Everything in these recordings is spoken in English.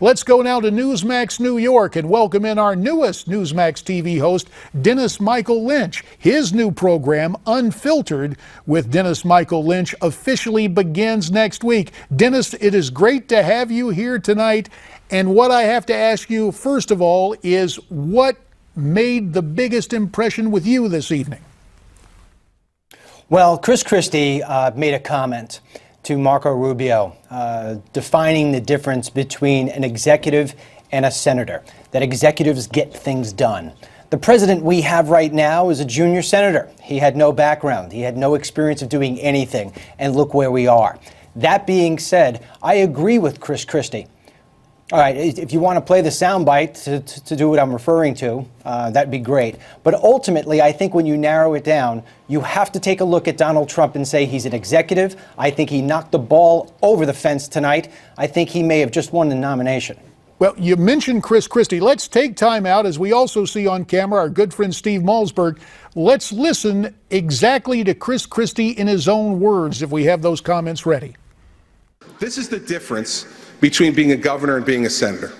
Let's go now to Newsmax New York and welcome in our newest Newsmax TV host, Dennis Michael Lynch. His new program, Unfiltered with Dennis Michael Lynch, officially begins next week. Dennis, it is great to have you here tonight. And what I have to ask you, first of all, is what made the biggest impression with you this evening? Well, Chris Christie made a comment to Marco Rubio, defining the difference between an executive and a senator, that executives get things done. The president we have right now is a junior senator. He had no background. He had no experience of doing anything. And look where we are. That being said, I agree with Chris Christie. All right, if you want to play the soundbite to do what I'm referring to, that'd be great. But ultimately, I think when you narrow it down, you have to take a look at Donald Trump and say he's an executive. I think he knocked the ball over the fence tonight. I think he may have just won the nomination. Well, you mentioned Chris Christie. Let's take time out, as we also see on camera our good friend Steve Malzberg. Let's listen exactly to Chris Christie in his own words, if we have those comments ready. This is the difference between being a governor and being a senator.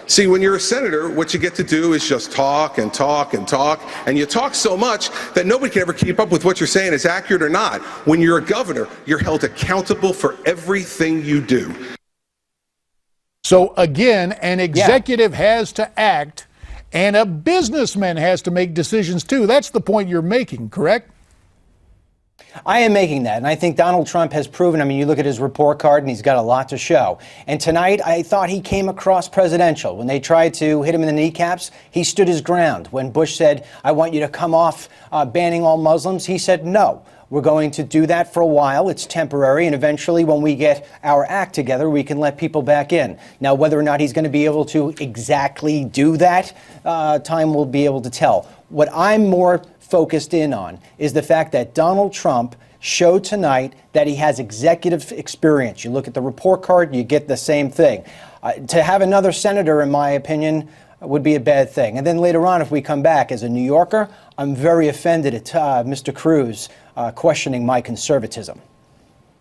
See, when you're a senator, what you get to do is just talk and talk and talk, and you talk so much that nobody can ever keep up with what you're saying is accurate or not. When you're a governor, you're held accountable for everything you do. So again, an executive has to act, and a businessman has to make decisions too. That's the point you're making, correct? I am making that, and I think Donald Trump has proven. I mean, you look at his report card, and he's got a lot to show. And tonight, I thought he came across presidential. When they tried to hit him in the kneecaps, he stood his ground. When Bush said, I want you to come off banning all Muslims, he said, no. We're going to do that for a while. It's temporary, and eventually when we get our act together, we can let people back in. Now, whether or not he's going to be able to exactly do that, time will be able to tell. What I'm more focused in on is the fact that Donald Trump showed tonight that he has executive experience. You look at the report card, you get the same thing. To have another senator, in my opinion, would be a bad thing. And then later on, if we come back, as a New Yorker, I'm very offended at Mr. Cruz questioning my conservatism.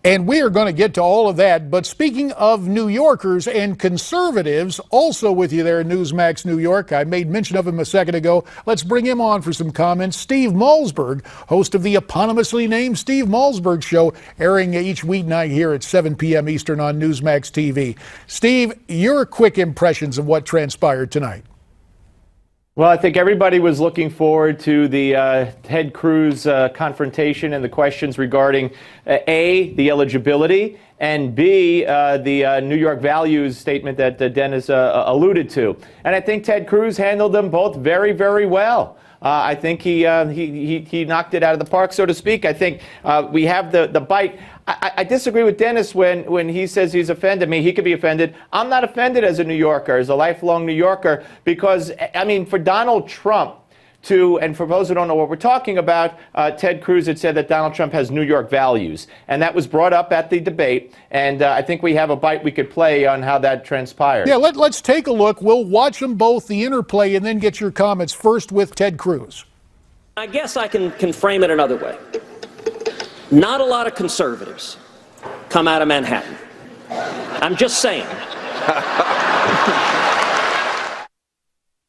And we are going to get to all of that. But speaking of New Yorkers and conservatives, also with you there in Newsmax New York, I made mention of him a second ago. Let's bring him on for some comments. Steve Malzberg, host of the eponymously named Steve Malzberg Show, airing each weeknight here at 7 p.m. Eastern on Newsmax TV. Steve, your quick impressions of what transpired tonight. Well, I think everybody was looking forward to the Ted Cruz confrontation and the questions regarding A, the eligibility, and B, the New York values statement that Dennis alluded to. And I think Ted Cruz handled them both very, very well. I think he knocked it out of the park, so to speak. I think we have the bite. I disagree with Dennis when he says he's offended. I mean, he could be offended. I'm not offended as a New Yorker, as a lifelong New Yorker, because, I mean, for Donald Trump to, and for those who don't know what we're talking about, Ted Cruz had said that Donald Trump has New York values. And that was brought up at the debate. And I think we have a bite we could play on how that transpired. Yeah, let's take a look. We'll watch them both, the interplay, and then get your comments first with Ted Cruz. I guess I can frame it another way. Not a lot of conservatives come out of Manhattan. I'm just saying.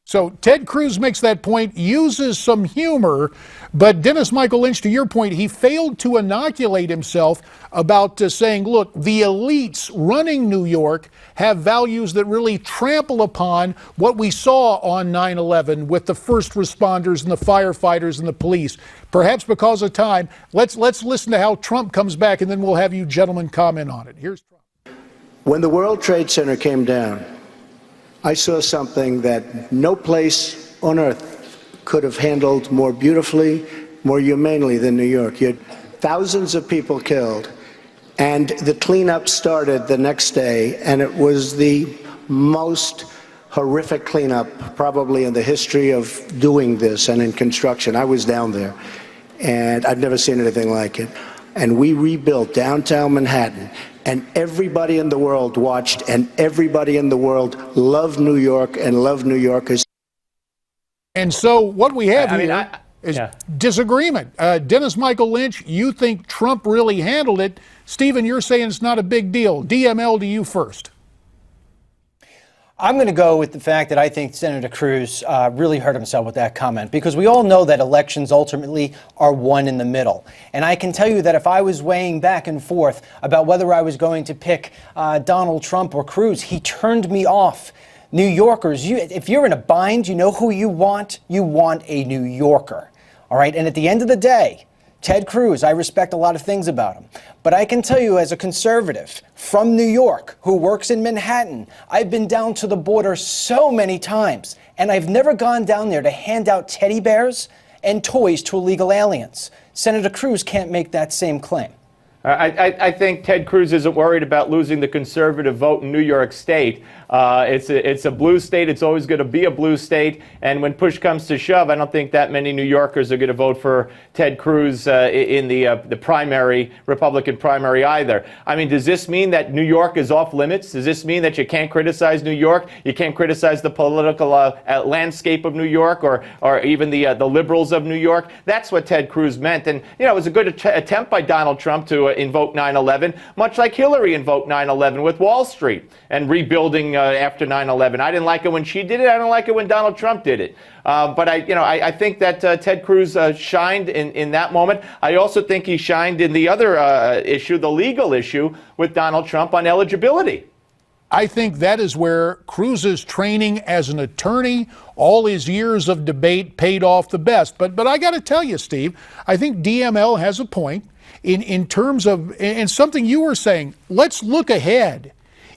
So Ted Cruz makes that point, uses some humor, but Dennis Michael Lynch, to your point, he failed to inoculate himself about saying, look, the elites running New York have values that really trample upon what we saw on 9/11 with the first responders and the firefighters and the police. Perhaps because of time, let's listen to how Trump comes back, and then we'll have you gentlemen comment on it. Here's Trump. When the World Trade Center came down, I saw something that no place on earth could have handled more beautifully, more humanely than New York. You had thousands of people killed, and the cleanup started the next day, and it was the most horrific cleanup probably in the history of doing this and in construction. I was down there, and I've never seen anything like it. And we rebuilt downtown Manhattan. And everybody in the world watched, and everybody in the world loved New York and loved New Yorkers. And so what we have here is disagreement. Dennis Michael Lynch, you think Trump really handled it. Stephen, you're saying it's not a big deal. DML to you first. I'm going to go with the fact that I think Senator Cruz really hurt himself with that comment, because we all know that elections ultimately are won in the middle. And I can tell you that if I was weighing back and forth about whether I was going to pick Donald Trump or Cruz, he turned me off. New Yorkers, if you're in a bind, you know who you want? You want a New Yorker. All right. And at the end of the day, Ted Cruz, I respect a lot of things about him. But I can tell you, as a conservative from New York who works in Manhattan, I've been down to the border so many times, and I've never gone down there to hand out teddy bears and toys to illegal aliens. Senator Cruz can't make that same claim. I think Ted Cruz isn't worried about losing the conservative vote in New York State. It's a blue state. It's always going to be a blue state. And when push comes to shove, I don't think that many New Yorkers are going to vote for Ted Cruz in the primary, Republican primary either. I mean, does this mean that New York is off limits? Does this mean that you can't criticize New York? You can't criticize the political landscape of New York or even the liberals of New York? That's what Ted Cruz meant. And, you know, it was a good attempt by Donald Trump to invoke 9/11, much like Hillary invoked 9/11 with Wall Street and rebuilding after 9/11. I didn't like it when she did it. I don't like it when Donald Trump did it. But I think that Ted Cruz shined in that moment. I also think he shined in the other issue, the legal issue with Donald Trump on eligibility. I think that is where Cruz's training as an attorney, all his years of debate paid off the best. But I got to tell you, Steve, I think DML has a point in terms of, and something you were saying, let's look ahead.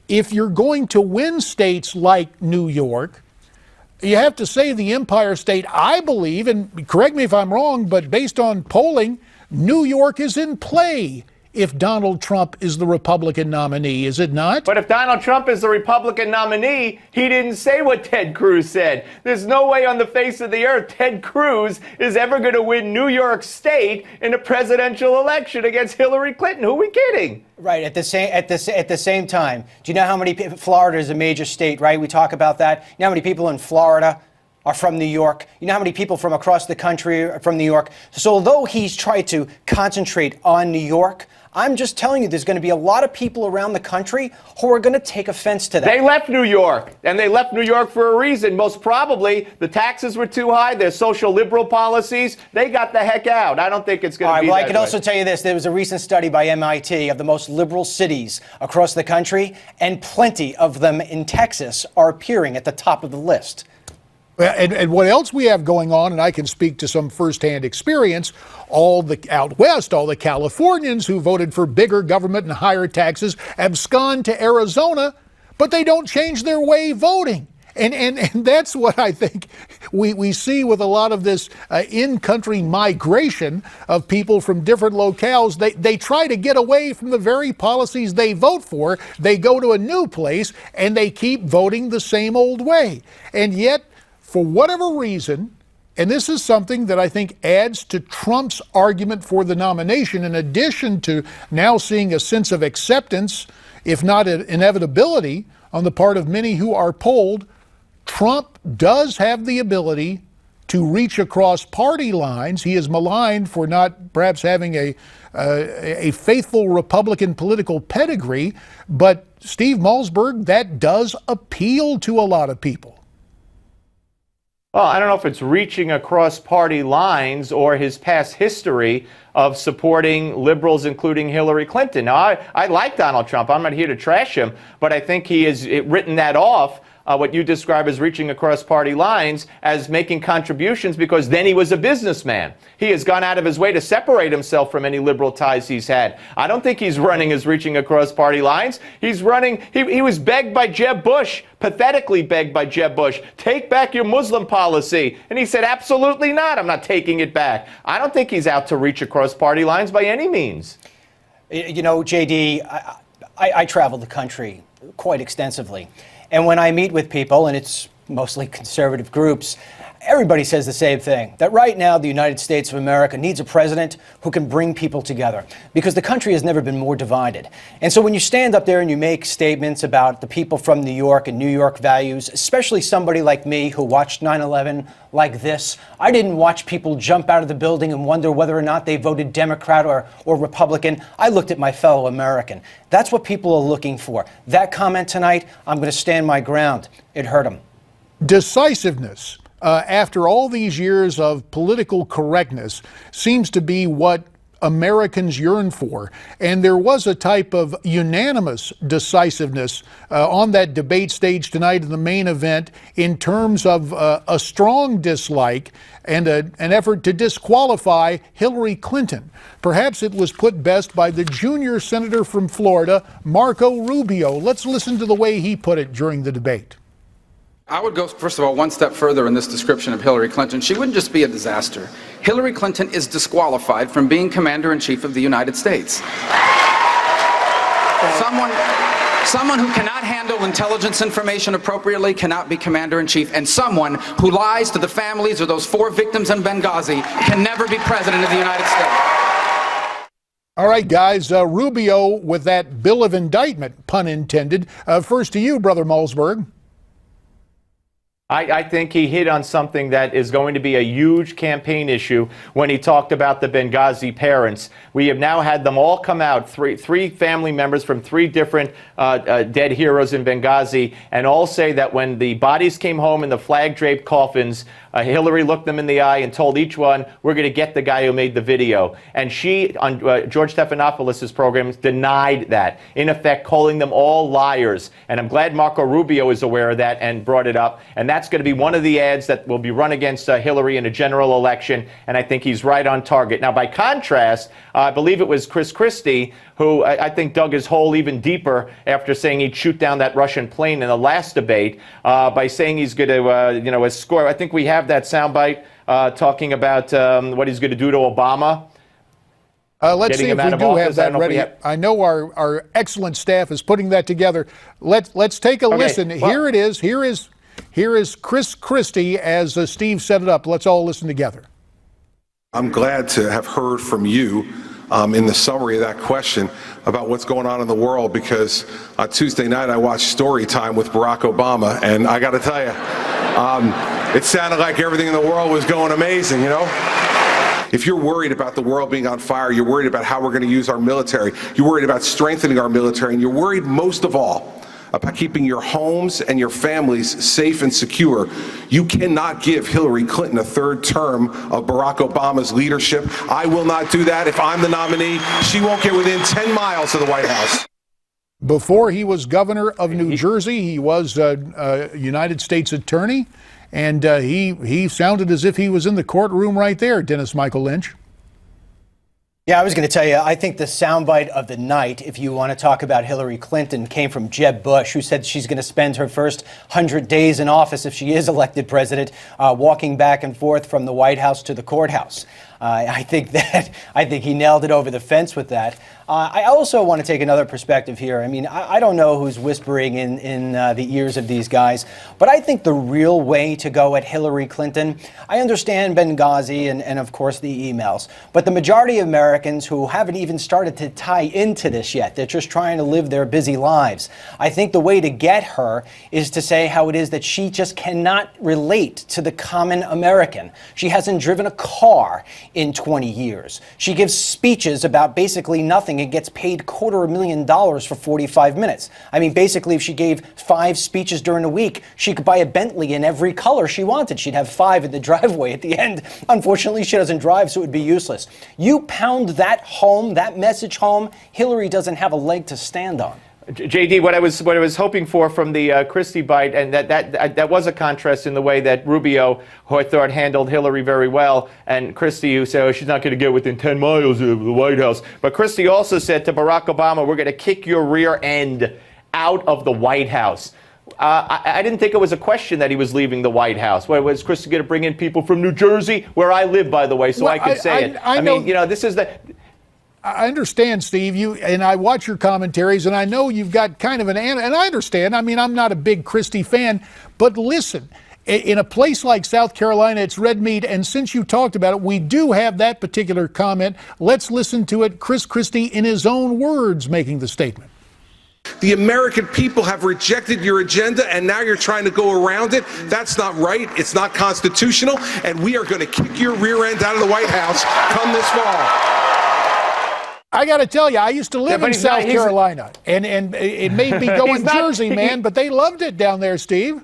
If you're going to win states like New York, you have to say the Empire State. I believe, and correct me if I'm wrong, but based on polling, New York is in play if Donald Trump is the Republican nominee, is it not? But if Donald Trump is the Republican nominee, he didn't say what Ted Cruz said. There's no way on the face of the earth Ted Cruz is ever going to win New York State in a presidential election against Hillary Clinton. Who are we kidding? Right. At the same time, do you know how many people? Florida is a major state, right? We talk about that. You know how many people in Florida are from New York? You know how many people from across the country are from New York? So although he's tried to concentrate on New York, I'm just telling you, there's going to be a lot of people around the country who are going to take offense to that. They left New York, and they left New York for a reason. Most probably, the taxes were too high, their social liberal policies. They got the heck out. I don't think it's going to be that way. Well, I can also tell you this. There was a recent study by MIT of the most liberal cities across the country, and plenty of them in Texas are appearing at the top of the list. And what else we have going on, and I can speak to some firsthand experience, out west, all the Californians who voted for bigger government and higher taxes abscond to Arizona, but they don't change their way voting. And that's what I think we see with a lot of this in-country migration of people from different locales. They try to get away from the very policies they vote for. They go to a new place and they keep voting the same old way. And yet, for whatever reason, and this is something that I think adds to Trump's argument for the nomination, in addition to now seeing a sense of acceptance, if not an inevitability, on the part of many who are polled, Trump does have the ability to reach across party lines. He is maligned for not perhaps having a faithful Republican political pedigree, but Steve Malzberg, that does appeal to a lot of people. Well, I don't know if it's reaching across party lines or his past history of supporting liberals, including Hillary Clinton. Now, I like Donald Trump. I'm not here to trash him, but I think he has written that off, what you describe as reaching across party lines, as making contributions because then he was a businessman. He has gone out of his way to separate himself from any liberal ties he's had. I don't think he's running as reaching across party lines. He's running, he was begged by Jeb Bush, pathetically begged by Jeb Bush, take back your Muslim policy. And he said, absolutely not. I'm not taking it back. I don't think he's out to reach across party lines by any means. You know, JD, I travel the country quite extensively. And when I meet with people, and it's mostly conservative groups, Everybody says the same thing, that right now the United States of America needs a president who can bring people together, because the country has never been more divided. And so when you stand up there and you make statements about the people from New York and New York values, especially somebody like me who watched 9/11 like this, I didn't watch people jump out of the building and wonder whether or not they voted Democrat or Republican. I looked at my fellow American. That's what people are looking for. That comment tonight, I'm going to stand my ground. It hurt them. Decisiveness, after all these years of political correctness, seems to be what Americans yearn for. And there was a type of unanimous decisiveness on that debate stage tonight in the main event in terms of a strong dislike and an effort to disqualify Hillary Clinton. Perhaps it was put best by the junior senator from Florida, Marco Rubio. Let's listen to the way he put it during the debate. I would go, first of all, one step further in this description of Hillary Clinton. She wouldn't just be a disaster. Hillary Clinton is disqualified from being Commander-in-Chief of the United States. Someone who cannot handle intelligence information appropriately cannot be Commander-in-Chief, and someone who lies to the families of those 4 victims in Benghazi can never be President of the United States. All right, guys, Rubio with that bill of indictment, pun intended. First to you, Brother Malzberg. I think he hit on something that is going to be a huge campaign issue when he talked about the Benghazi parents. We have now had them all come out, three family members from 3 different dead heroes in Benghazi, and all say that when the bodies came home in the flag-draped coffins, Hillary looked them in the eye and told each one, we're going to get the guy who made the video. And she, on George Stephanopoulos' program, denied that, in effect calling them all liars. And I'm glad Marco Rubio is aware of that and brought it up. And that's going to be one of the ads that will be run against Hillary in a general election. And I think he's right on target. Now, by contrast, I believe it was Chris Christie who I think dug his hole even deeper after saying he'd shoot down that Russian plane in the last debate by saying he's going to, score. I think we have that soundbite talking about what he's going to do to Obama. Let's see if we do have that ready. I know our excellent staff is putting that together. Let's take a listen. Well, here it is. Here is Chris Christie as Steve set it up. Let's all listen together. I'm glad to have heard from you in the summary of that question about what's going on in the world, because on Tuesday night I watched Story Time with Barack Obama, and I got to tell you, it sounded like everything in the world was going amazing, you know? If you're worried about the world being on fire, you're worried about how we're going to use our military, you're worried about strengthening our military, and you're worried most of all about keeping your homes and your families safe and secure, you cannot give Hillary Clinton a 3rd term of Barack Obama's leadership. I will not do that. If I'm the nominee, she won't get within 10 miles of the White House. Before he was governor of New Jersey, he was a United States attorney, and he sounded as if he was in the courtroom right there, Dennis Michael Lynch. Yeah, I was going to tell you, I think the soundbite of the night, if you want to talk about Hillary Clinton, came from Jeb Bush, who said she's going to spend her first 100 days in office if she is elected president, walking back and forth from the White House to the courthouse. I think he nailed it over the fence with that. I also want to take another perspective here. I mean, I don't know who's whispering in the ears of these guys, but I think the real way to go at Hillary Clinton, I understand Benghazi and of course the emails, but the majority of Americans who haven't even started to tie into this yet, they're just trying to live their busy lives. I think the way to get her is to say how it is that she just cannot relate to the common American. She hasn't driven a car in 20 years. She gives speeches about basically nothing and gets paid $250,000 for 45 minutes. I mean, basically, if she gave 5 speeches during a week, she could buy a Bentley in every color she wanted. She'd have 5 in the driveway at the end. Unfortunately, she doesn't drive, so it would be useless. You pound that home, that message home, Hillary doesn't have a leg to stand on. JD, what I was hoping for from the Christie bite, and that was a contrast in the way that Rubio, who I thought handled Hillary very well, and Christie, who said, oh, she's not going to get within 10 miles of the White House. But Christie also said to Barack Obama, we're going to kick your rear end out of the White House. I didn't think it was a question that he was leaving the White House. Well, was Christie going to bring in people from New Jersey, where I live, by the way, so well, I could say it? I mean, you know, this is the... I understand, Steve, and I watch your commentaries, and I know you've got kind of and I understand. I mean, I'm not a big Christie fan, but listen, In a place like South Carolina, it's red meat. And since you talked about it, we do have that particular comment. Let's listen to it. Chris Christie, in his own words, making the statement. The American people have rejected your agenda, and now you're trying to go around it. That's not right. It's not constitutional, and we are going to kick your rear end out of the White House come this fall. I got to tell you, I used to live in South Carolina, and it made me go in Jersey, man, but they loved it down there, Steve.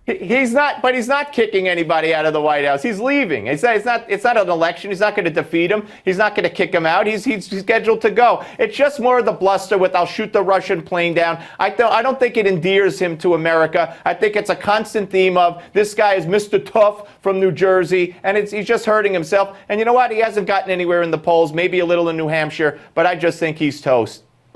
He's not kicking anybody out of the White House. He's leaving. It's not an election. He's not going to defeat him. He's not going to kick him out. He's scheduled to go. It's just more of the bluster with "I'll shoot the Russian plane down." I don't think it endears him to America. I think it's a constant theme of this guy is Mr. Tough from New Jersey, and he's just hurting himself. And you know what? He hasn't gotten anywhere in the polls. Maybe a little in New Hampshire, but I just think he's toast.